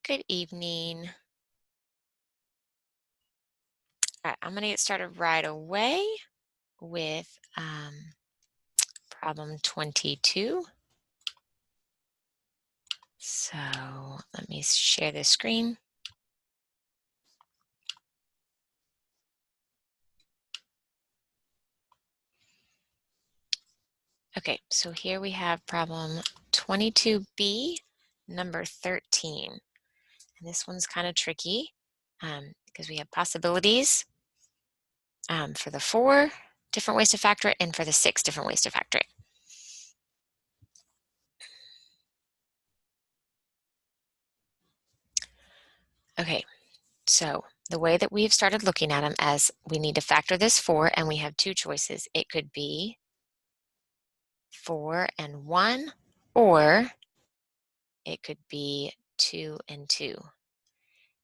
Good evening. All right, I'm going to get started right away with problem 22. So let me share the screen. Okay, so here we have problem 22b, number 13. And this one's kind of tricky because we have possibilities for the 4 different ways to factor it and for the 6 different ways to factor it. Okay, so the way that we've started looking at them as we need to factor this 4 and we have 2 choices. It could be 4 and 1, or it could be 2 and 2.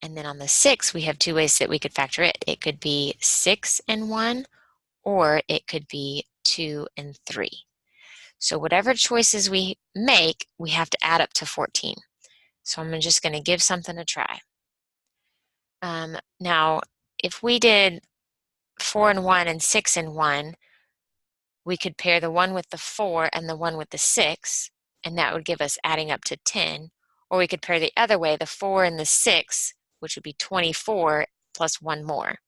And then on the 6, we have 2 ways that we could factor it. It could be 6 and 1, or it could be 2 and 3. So whatever choices we make, we have to add up to 14. So I'm just going to give something a try. Now, if we did 4 and 1 and 6 and 1, we could pair the one with the 4 and the one with the 6, and that would give us adding up to 10. Or we could pair the other way, the 4 and the 6, which would be 24 plus one more.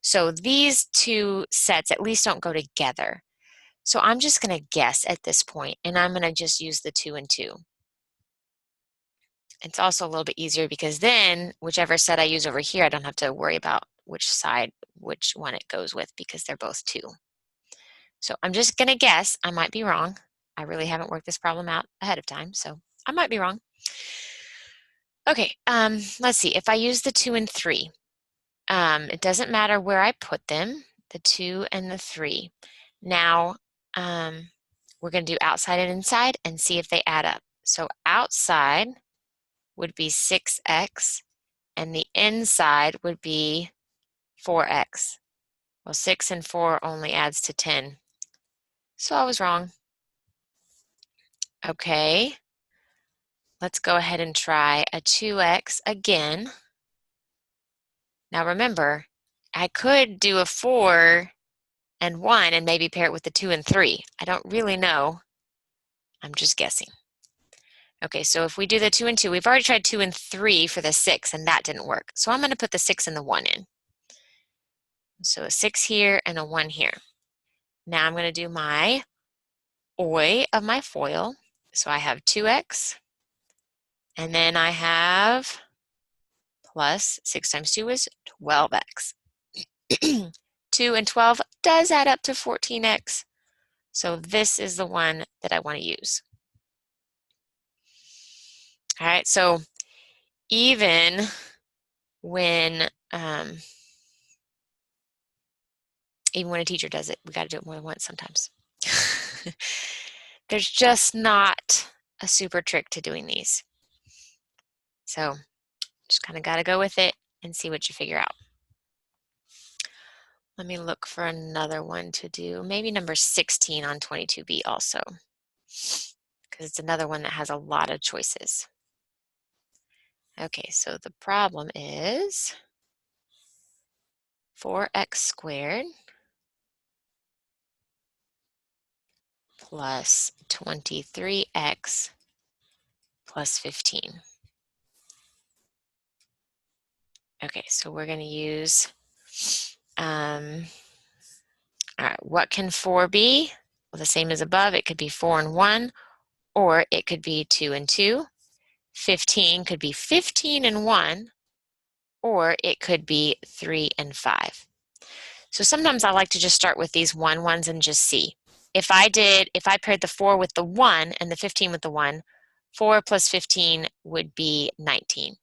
So these 2 sets at least don't go together. So I'm just going to guess at this point, and I'm going to just use the 2 and 2. It's also a little bit easier because then whichever set I use over here, I don't have to worry about which side, which one it goes with, because they're both 2. So I'm just going to guess. I might be wrong. I really haven't worked this problem out ahead of time, so I might be wrong. Okay, let's see. If I use the 2 and 3, it doesn't matter where I put them, the 2 and the 3. Now, we're going to do outside and inside and see if they add up. So outside would be 6x, and the inside would be 4x. Well, 6 and 4 only adds to 10. So I was wrong. Okay, let's go ahead and try a 2x again. Now remember, I could do a 4 and 1 and maybe pair it with the 2 and 3. I don't really know. I'm just guessing. Okay, so if we do the 2 and 2, we've already tried 2 and 3 for the 6, and that didn't work. So I'm going to put the 6 and the 1 in. So a 6 here and a 1 here. Now I'm going to do my OI of my FOIL. So I have 2x, and then I have plus 6 times 2 is 12x. 2 and 12 does add up to 14x. So this is the one that I want to use. All right, so even when a teacher does it, we got to do it more than once sometimes. There's just not a super trick to doing these. So just kind of got to go with it and see what you figure out. Let me look for another one to do. Maybe number 16 on 22b also, because it's another one that has a lot of choices. Okay, so the problem is 4x squared plus 23x plus 15. Okay, so we're going to use, all right, what can 4 be? Well, the same as above. It could be 4 and 1, or it could be 2 and 2. 15 could be 15 and 1, or it could be 3 and 5. So sometimes I like to just start with these 1s and just see. If I paired the 4 with the 1 and the 15 with the 1, 4 plus 15 would be 19.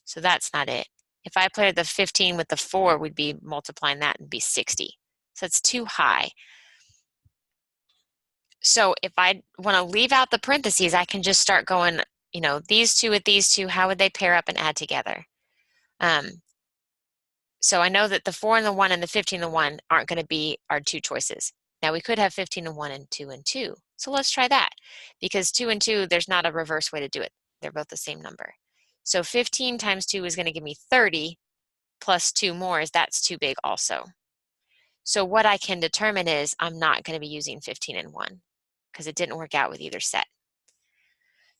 So that's not it. If I paired the 15 with the 4, we'd be multiplying that and be 60. So it's too high. So if I want to leave out the parentheses, I can just start going, you know, these 2 with these 2, how would they pair up and add together? So I know that the 4 and the 1 and the 15 and the 1 aren't going to be our 2 choices. Now we could have 15 and 1 and 2 and 2. So let's try that. Because 2 and 2, there's not a reverse way to do it. They're both the same number. So 15 times 2 is going to give me 30, plus 2 more that's too big also. So what I can determine is I'm not going to be using 15 and 1 because it didn't work out with either set.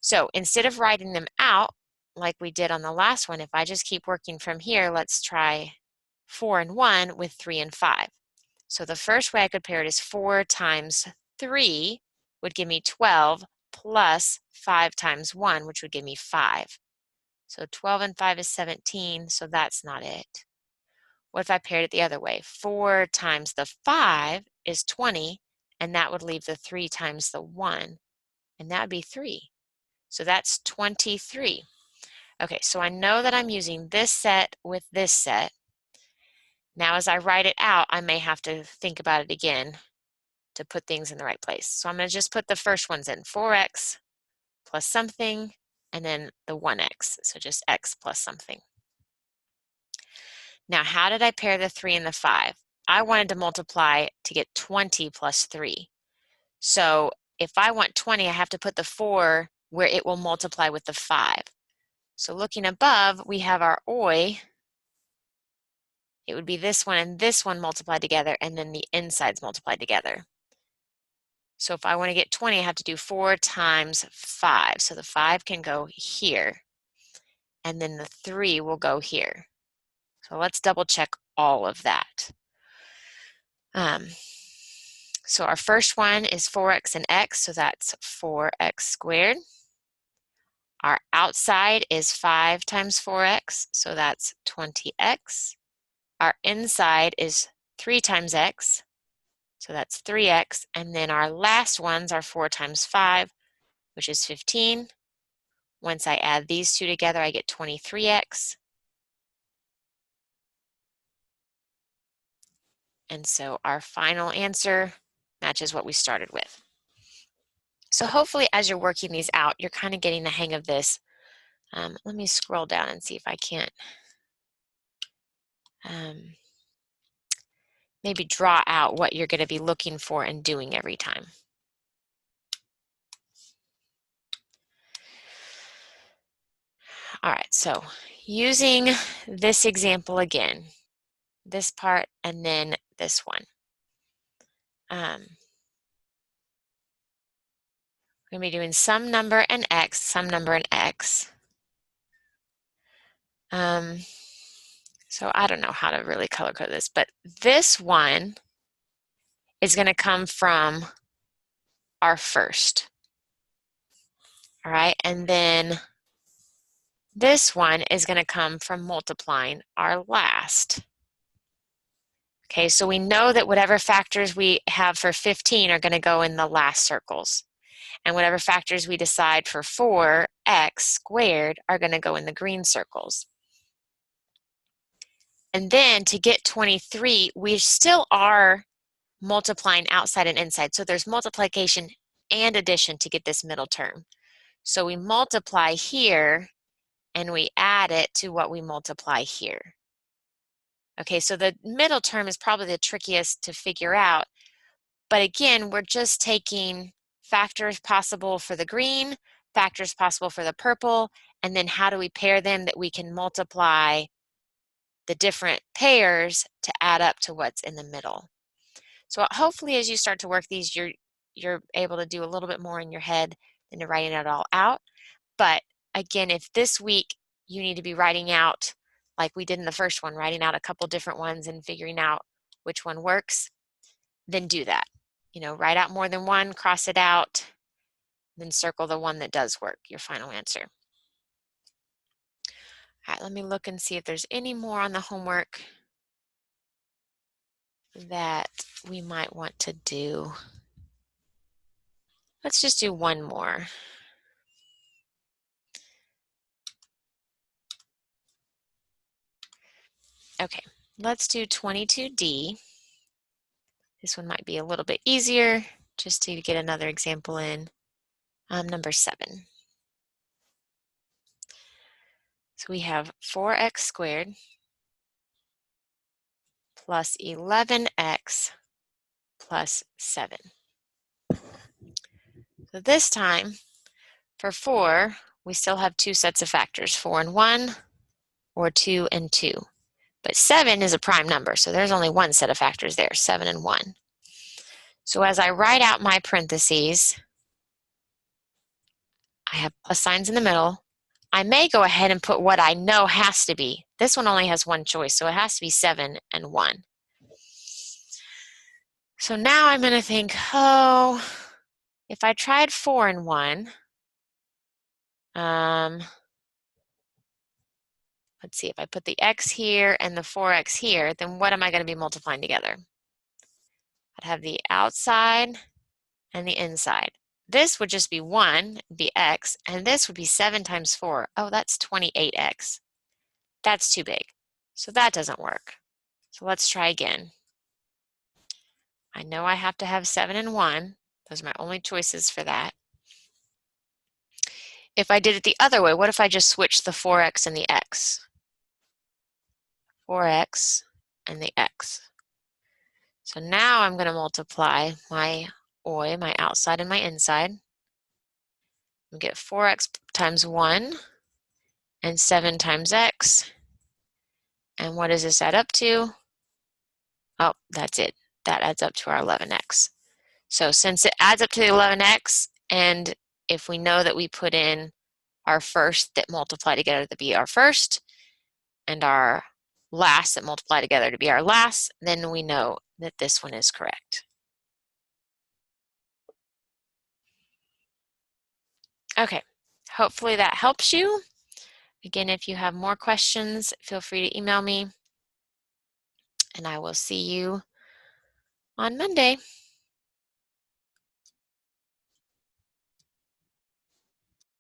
So instead of writing them out like we did on the last one, if I just keep working from here, let's try 4 and 1 with 3 and 5. So the first way I could pair it is 4 times 3 would give me 12 plus 5 times 1, which would give me 5. So 12 and 5 is 17, so that's not it. What if I paired it the other way? 4 times the 5 is 20, and that would leave the 3 times the 1, and that would be 3. So that's 23. Okay, so I know that I'm using this set with this set. Now as I write it out, I may have to think about it again to put things in the right place. So I'm going to just put the first ones in, 4x plus something, and then the 1x, so just x plus something. Now how did I pair the 3 and the 5? I wanted to multiply to get 20 plus 3. So if I want 20, I have to put the 4 where it will multiply with the 5. So looking above, we have our OI. It would be this one and this one multiplied together, and then the insides multiplied together. So if I want to get 20, I have to do 4 times 5. So the 5 can go here, and then the 3 will go here. So let's double check all of that. So our first one is 4x and x, so that's 4x squared. Our outside is 5 times 4x, so that's 20x. Our inside is 3 times x, so that's 3x. And then our last ones are 4 times 5, which is 15. Once I add these two together, I get 23x. And so our final answer matches what we started with. So hopefully as you're working these out, you're kind of getting the hang of this. Let me scroll down and see if I can't maybe draw out what you're going to be looking for and doing every time. All right, so using this example again, this part and then this one. We're going to be doing some number and x, some number and x. So I don't know how to really color code this, but this one is going to come from our first. All right, and then this one is going to come from multiplying our last. Okay, so we know that whatever factors we have for 15 are going to go in the last circles. And whatever factors we decide for 4x squared are going to go in the green circles. And then to get 23, we still are multiplying outside and inside. So there's multiplication and addition to get this middle term. So we multiply here and we add it to what we multiply here. Okay, so the middle term is probably the trickiest to figure out. But again, we're just taking factors possible for the green, factors possible for the purple, and then how do we pair them that we can multiply the different pairs to add up to what's in the middle. So hopefully as you start to work these, you're able to do a little bit more in your head than to writing it all out. But again, if this week you need to be writing out, like we did in the first one, writing out a couple different ones and figuring out which one works, then do that. You know, write out more than one, cross it out, then circle the one that does work, your final answer. All right, let me look and see if there's any more on the homework that we might want to do. Let's just do one more. Okay, let's do 22D. This one might be a little bit easier, just to get another example in. Number 7. So we have 4x squared plus 11x plus 7. So this time, for 4, we still have two sets of factors, 4 and 1 or 2 and 2. But 7 is a prime number, so there's only one set of factors there, 7 and 1. So as I write out my parentheses, I have plus signs in the middle. I may go ahead and put what I know has to be. This one only has one choice, so it has to be 7 and 1. So now I'm going to think, oh, if I tried 4 and 1, let's see, if I put the x here and the 4x here, then what am I going to be multiplying together? I'd have the outside and the inside. This would just be 1, be x, and this would be 7 times 4. Oh, that's 28x. That's too big. So that doesn't work. So let's try again. I know I have to have 7 and 1. Those are my only choices for that. If I did it the other way, what if I just switched the 4x and the x? 4x and the x. So now I'm going to multiply my my outside and my inside. And get 4x times 1 and 7 times x. And what does this add up to? Oh, that's it. That adds up to our 11x. So since it adds up to the 11x, and if we know that we put in our first that multiply together to be our first, and our last that multiply together to be our last, then we know that this one is correct. Okay, hopefully that helps you. Again, if you have more questions, feel free to email me, and I will see you on Monday.